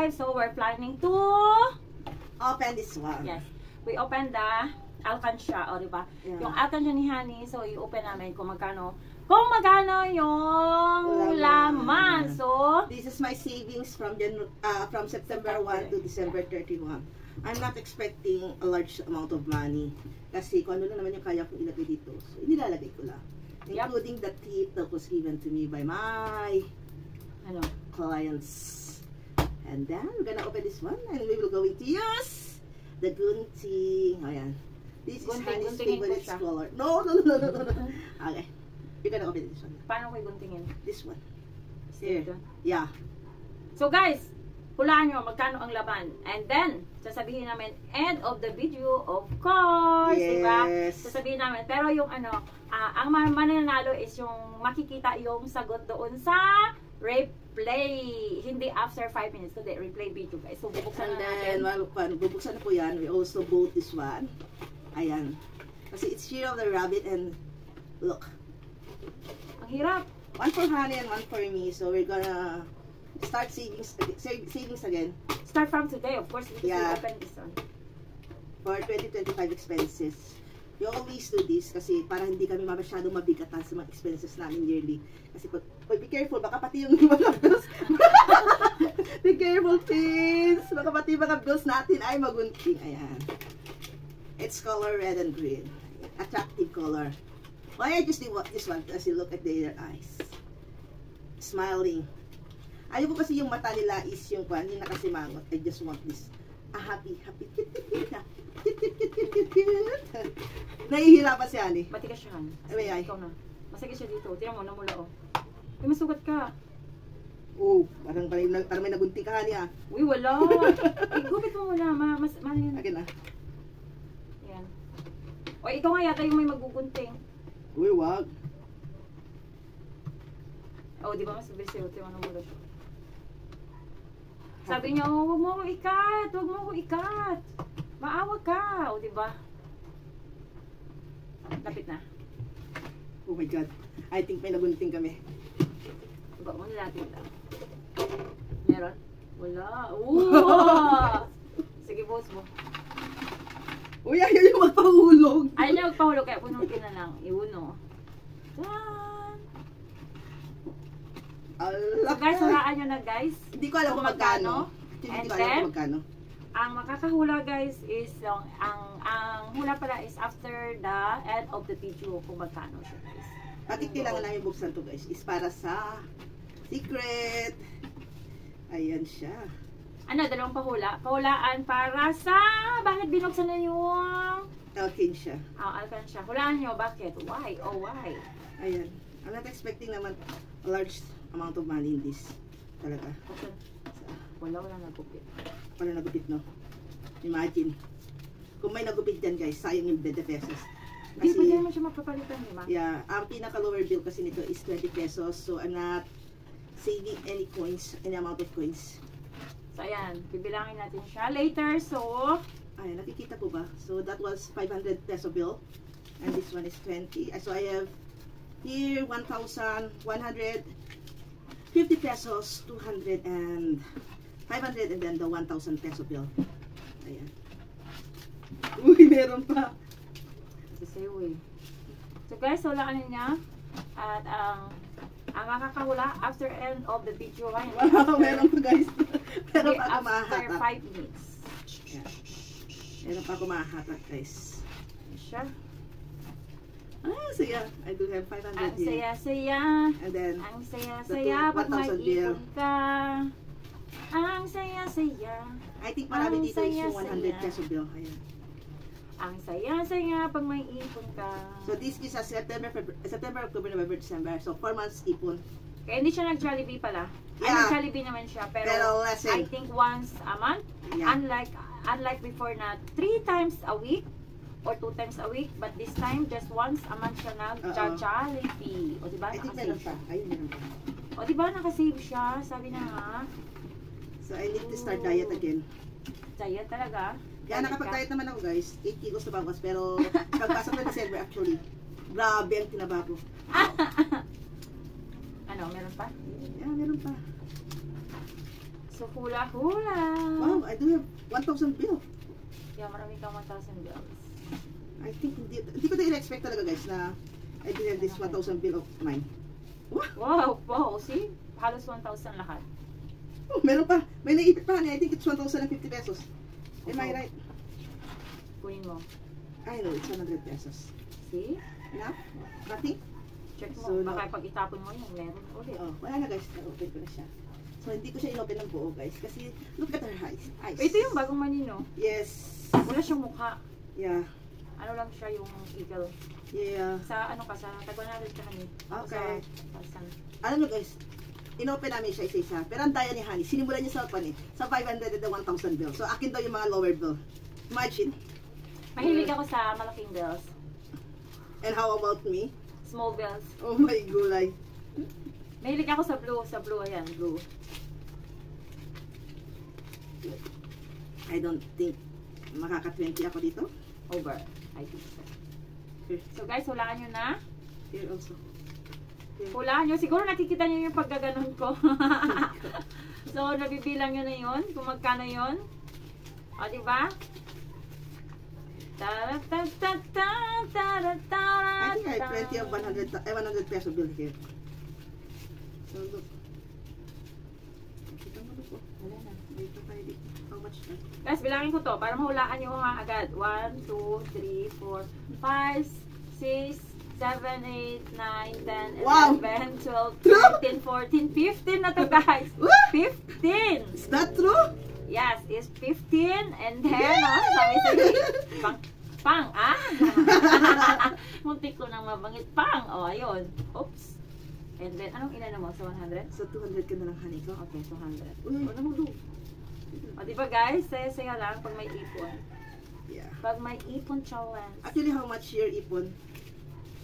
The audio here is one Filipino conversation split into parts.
guys, so we're planning to open this one. yes, we open the alkansya, o diba? Yeah. Yung alkansya ni Honey, so i-open namin kung magkano yung laman. So, this is my savings from September 1 to December 31. I'm not expecting a large amount of money. Kasi kung ano lang naman yung kaya kong ilagay dito, so inilalagay ko lang. Including the tip that was given to me by my clients. And then, we're gonna open this one and we will go to use the gunting. Ayan. This is Honey's favorite color. No. Okay. You're gonna open this one. Paano ko iguntingin? This one. Here. Yeah. So guys, hulaan nyo magkano ang laman. And then, sasabihin namin, end of the video, of course. Yes. Diba? Sasabihin namin. Pero yung ang mananalo is yung makikita yung sagot doon sa replay. Hindi after 5 minutes. Kundi replay video guys. So bubuksan na natin. And then, bubuksan na po yan. We also bought this one. Ayan. Kasi it's Year of the Rabbit and look. Ang hirap. One for Honey and one for me. So we're gonna start savings again. Start from today, of course, because we open this one. For 2025 expenses. We always do this kasi para hindi kami masyadong mabigatan sa mga expenses namin yearly. Kasi be careful, baka pati yung mga bills. Be careful, please. Baka pati yung mga bills natin ay magunting. Ayan. It's color red and green. Attractive color. Why I just do this one as you look at their eyes. Smiling. Ayaw ko kasi yung mata nila is yung yung nakasimangot. I just want this. Happy. Cute. Nahihirapan si Ani. Matigas siya, Han. Ay. Ikaw na. Masakit siya dito. Tingnan mo, namula, oh. Ay, masugat ka. Oh, parang may nagunting ka, Hani, ah. Uy, wala. Ay, gupit mo muna. Malin. Akin na. Yan. O, ikaw nga yata yung may magugunting. Uy, wag. Oh, di ba mas bilis yun? Tingnan mo muna siya. Sabi niya, oh, huwag mo ako ikat. Huwag mo ako ikat. Maawa ka. O, di ba? Lapit na. Oh my God. I think may nagunting kami. Iba mo natin ito. Meron? Wala. Ooh! Sige, boss mo. Uy, ayaw yung magpahulog. Ayaw niya magpahulog, kaya punutin na lang. Iuno. Yan! So guys, hulaan nyo na guys. Hindi ko alam kung magkano. Hindi ko alam kung magkano. Ang makakahula guys is, ang hula pala is after the end of the video kung magkano siya guys. Bakit kailangan namin buksan to guys? Is para sa secret. Ayan siya. Ano, dalawang pahula? Pahulaan para sa, bakit binuksan na yung Alkansya. Alkansya. Hulaan nyo, bakit? Why? Oh, why? Ayan. I'm not expecting naman a large amount of money in this. Talaga. Okay. Wala nagupit. Wala nagupit, no? Imagine. Kung may nagupit dyan, guys, sayang yung 20 pesos. Hindi pa naman siya mapapalitan, di ba? Yeah. Ang pinaka-lower bill kasi nito is 20 pesos. So, I'm not saving any coins, any amount of coins. So, ayan. Bibilangin natin siya later. So, ayan. Nakikita po ba? So, that was 500 peso bill. And this one is 20. So, I have here 1,150 pesos, 200 and 500 and then the 1,000 peso bill. Ayan. Uy, meron pa. sasayo eh. So guys, hulaan niya. At ang makakahula after end of the video. Wow, meron pa guys. Meron pa ako after mahahatak. 5 minutes. Yeah. Meron pa ako mahahatak guys. Siya. Ah, saya. I do have 500 Ang here. saya-saya. And then, Ang saya-saya pag may 1,000 bill. ipon ka. Ang saya-saya. I think marami Ang dito is yung saya-saya. 100 peso bill. Ayan. Ang saya-saya pag may ipon ka. So this is a September, October, November, December. So 4 months ipon. Kaya hindi siya nag-Jollibee pala. Ay, Yeah. nag-Jollibee naman siya. Pero less I think once a month. Yeah. Unlike before na 3 times a week or 2 times a week. But this time, just once a month siya nag-Jollibee. O diba? I think Nakasave meron siya. pa. Ayun, meron pa. O diba? Nakasave siya. Sabi na nga. So I need to start diet again. Diet talaga. Kaya nakapag-diet naman ako guys. 8 kilos na bawas. Pero pagpasok na December actually, grabe ang tinaba ko. Ano, meron pa? Yeah, meron pa. So, hula-hula. Wow, I do have 1,000 bill. Yeah, marami kang 1,000 bills. I think hindi ko na expect talaga guys na I do have this 1,000 bill of mine. Wow, see? Halos 1,000 lahat. Oh, meron pa. May naipit pa. I think it's 1,050 pesos. Am I right? Kunin mo. I know, it's 100 pesos. See? Enough? Nothing? Check mo. So, Baka pag itapon mo yun, meron ulit. Oh, wala na guys. Na-open ko na siya. So, hindi ko siya in-open ng buo guys. Kasi, look at her eyes. Ito yung bagong manino. Yes. Wala siyang mukha. Yeah. Ano lang siya yung eagle. Yeah. Sa ano ka, sa Tagwanadal ka honey. Okay. Sa Alam mo guys, in-open namin siya isa-isa. Pero ang daya ni Honey, sinimulan niya sa pan eh. Sa 500 and the 1,000 bill. So, akin daw yung mga lower bill. Imagine. Mahilig ako sa malaking bills. And how about me? Small bills. Oh my gulay. Mahilig ako sa blue. Sa blue, ayan, blue. I don't think makaka-20 ako dito. Over. I think so. Here, So guys, hulaan nyo na. here also. Here. Hulaan nyo. Siguro nakikita nyo yung paggaganon ko. So, nabibilang nyo na yun. Kung magkano yun. O, diba? I think I have plenty of 100 peso bill here. So look. Kita mo look. Wala na. Dito tayo dito. How much na? Guys, bilangin ko to para mahulaan nyo nga agad. 1, 2, 3, 4, 5, 6, 7, 8, 9, 10, Wow! 11, 12, True? 13, 14, 15 na to guys. What? 15! Is that true? Yes, it's 15 and then, sabi sa pang, muntik ko nang mabangit, pang, ayun, oops. And then, anong inano mo, sa 100? So 200 ka na lang Honey ko. Okay, 200. Uy, ano mo do? O, diba guys, saya-saya lang pag may ipon. Yeah. Pag may ipon challenge. Actually, how much your ipon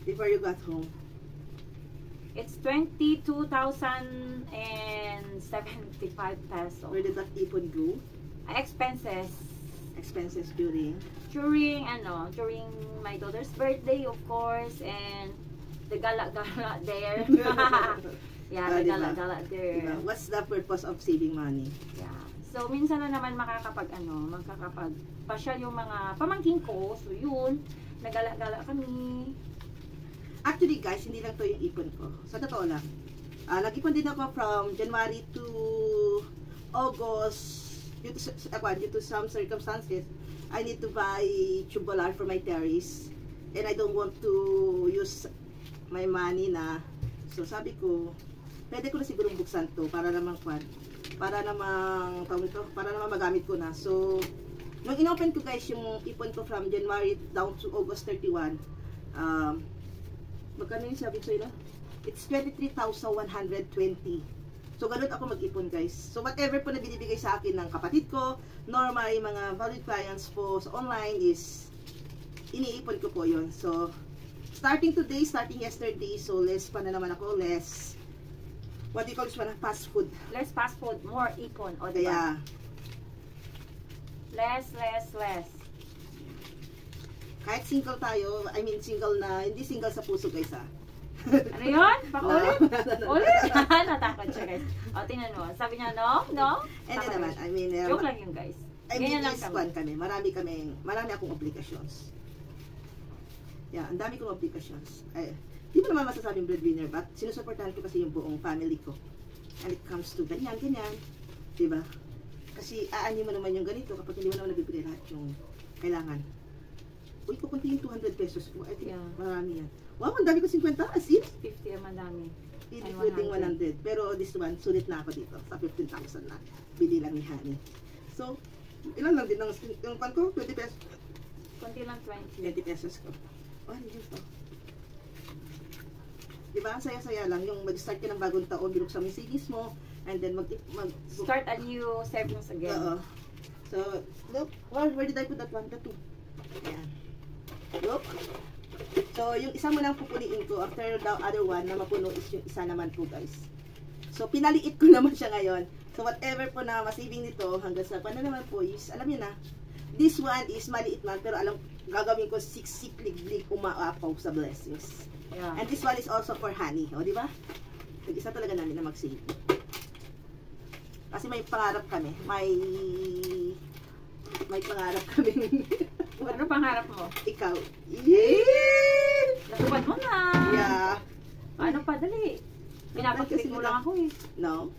before you got home? It's 22,075 pesos. Where did that ipon go? Expenses. Expenses during? During my daughter's birthday, of course, and the gala-gala there. Yeah, the Diba? gala-gala there. Diba? What's the purpose of saving money? Yeah. So, minsan na naman makakapag-pasyal yung mga pamangkin ko. So, yun, nagala-gala kami. Actually guys, hindi lang to yung ipon ko. Sa totoo lang. Nag-ipon din ako from January to August. Due to some circumstances, I need to buy tubular for my terrace. And I don't want to use my money na. So sabi ko, pwede ko na sigurong buksan to para namang magamit ko na. So, nung inopen ko guys yung ipon ko from January down to August 31, magkano yung sabi ko sa'yo na? It's 23,120. So, ganun ako mag-ipon guys. So, whatever po na binibigay sa akin ng kapatid ko, nor my mga valued clients po sa online is iniipon ko po yun. So, starting today, starting yesterday, so less pa na naman ako, less, what do you call this one? Fast food. Less fast food, more ipon. O, Kaya, diba? Less. kahit single tayo, I mean single na, hindi single sa puso guys ha. Ano yun? Pakulit? No. Ulit? Natakot siya guys. O, tingnan mo. Sabi niya, no? And then naman, I mean, Joke lang yun guys. Ganyan lang kami. Marami akong obligations. Yeah, ang dami kong obligations. Di mo naman masasabing breadwinner, but sinusuportahan ko kasi yung buong family ko. And it comes to ganyan. Diba? Kasi aani mo naman yung ganito kapag hindi mo naman nabibigay lahat yung kailangan. Uy, kukunti yung 200 pesos ko. I think marami yan. Wow, ang dami ko 50. As in? 50 ang madami. Including 100. Pero this one, sulit na ako dito. Sa 15,000 na. Bili lang ni Honey. So, ilan lang din yung pan ko? 20 pesos. Kunti lang 20. 20 pesos ko. Oh, ano yun to? Diba? Saya-saya lang. Yung mag-start ka ng bagong taon, binuksan mo yung savings mo, and then start a new savings again. Oo. So, look. Where did I put that one? The 2. Ayan. Look. So, yung isa mo lang pupuliin ko after the other one na mapuno is yung isa naman po guys. So, pinaliit ko naman siya ngayon. So, whatever po na masaving nito hanggang sa paano naman po is, alam niyo na, this one is maliit man pero alam, gagawin ko siklig-lig umaapaw sa blessings. Yeah. And this one is also for Honey. O, di ba? Nag-isa talaga namin na mag-save. Kasi may pangarap kami. May pangarap kami. Ano pangarap mo? Ikaw. Yeah! Natupad mo na. Yeah. Ano pa, dali. Pinapag-click mo lang ako eh. No.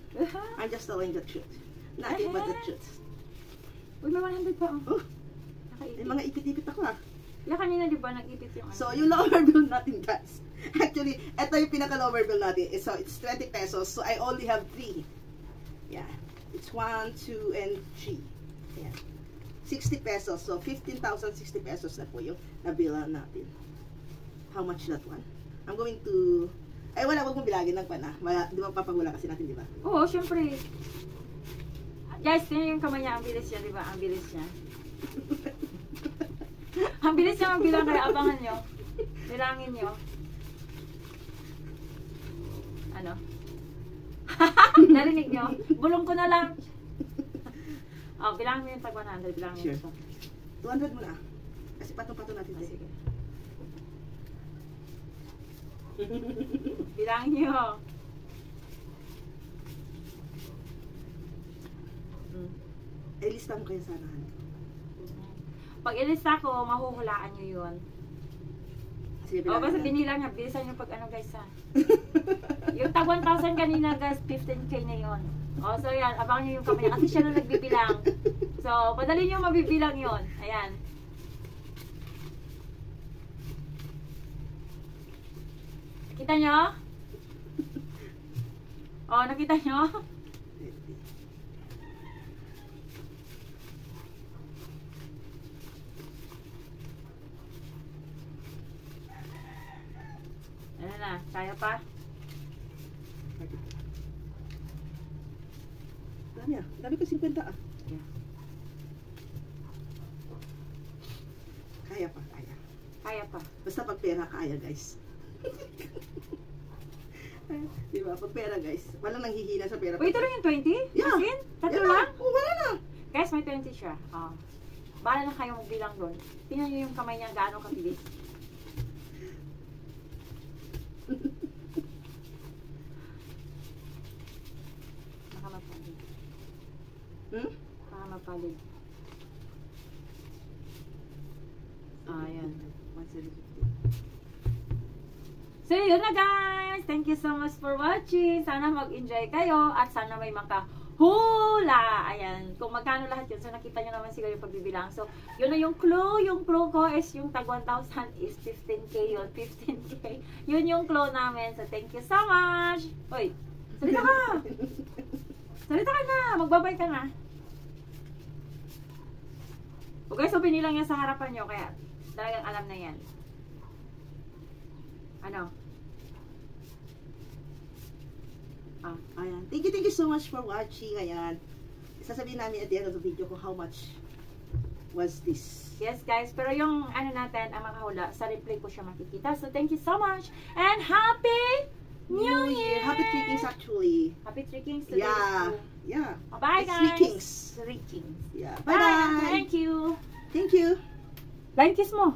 I'm just telling the truth. Nothing but the truth. Uy, may 100 pa oh. Oh. May mga ipit-ipit ako ah. Yeah, kanina di ba nag-ipit yung ano? So, yung lower bill natin guys. Actually, ito yung pinaka-lower bill natin. So, it's 20 pesos. So, I only have 3. Yeah. It's 1, 2, and 3. Yeah. 60 pesos. So, 15,060 pesos na po yung nabilan natin. How much that one? I'm going to... Ay, wala. Huwag mong bilagin ng pana. Di ba papagula kasi natin, di ba? Oo, syempre. Guys, tingnan yung kamay niya. Ang bilis niya, di ba? Ang bilis niya. Ang bilis niya magbilang, kaya abangan nyo. Bilangin nyo. Ano? Narinig nyo? Bulong ko na lang. Oh, bilangin mo yung tag 100. Bilangin Sure. mo. 200 muna. Kasi patong-patong natin. Oh, sige. Bilangin nyo. Ay, lista mo kayo sana. Pag ilista ko, mahuhulaan nyo yun. Sige, O, basta binilang niya. Bilisan nyo pag ano guys ha. Yung tag 1,000 kanina guys, 15K na yun. O, so yan. Abangan nyo yung kamay. Kasi siya na nagbibilang. So, padali nyo mabibilang yun. Ayan. Kita nyo? O, nakita nyo? Ano na? Kaya pa? Dami ah. Dami ko 50 ah. Yeah. Kaya pa, kaya. Kaya pa. Basta pag pera, kaya guys. Diba? Pag pera guys. Walang nanghihina sa pera. Uy, ito lang yung 20? Yeah. As in? Tatlo Yeah. lang? Oh, wala na. Guys, may 20 siya. Oh. Bahala na kayo magbilang doon. Tingnan nyo yung kamay niya gaano kabilis. Baka mapalid. Baka mapalid. Ayan. 1,750. So, yun na guys. Thank you so much for watching. Sana mag-enjoy kayo at sana may makahula. Ayan. Kung magkano lahat yun. So, nakita nyo naman siguro yung pagbibilang. So, yun na yung clue. Yung clue ko is yung tag 1,000 is 15K yun. 15K. Yun yung clue namin. So, thank you so much. Uy, salita ka. Salita ka na. Magbabay ka na. Okay, so binilang yan sa harapan nyo. Kaya, talagang alam na yan. Ano? Ayan. Thank you so much for watching. Ayan. Sasabihin namin at the end of the video kung how much was this. Yes guys, pero yung ano natin, ang makahula, sa replay ko siya makikita. So thank you so much and Happy New Year! Happy Three Kings actually. Happy Three Kings today. Yeah. Yeah. Bye It's guys! Three Kings. Three Kings. Yeah. Bye! Bye-bye. Thank you! Thank you. Blind kiss mo!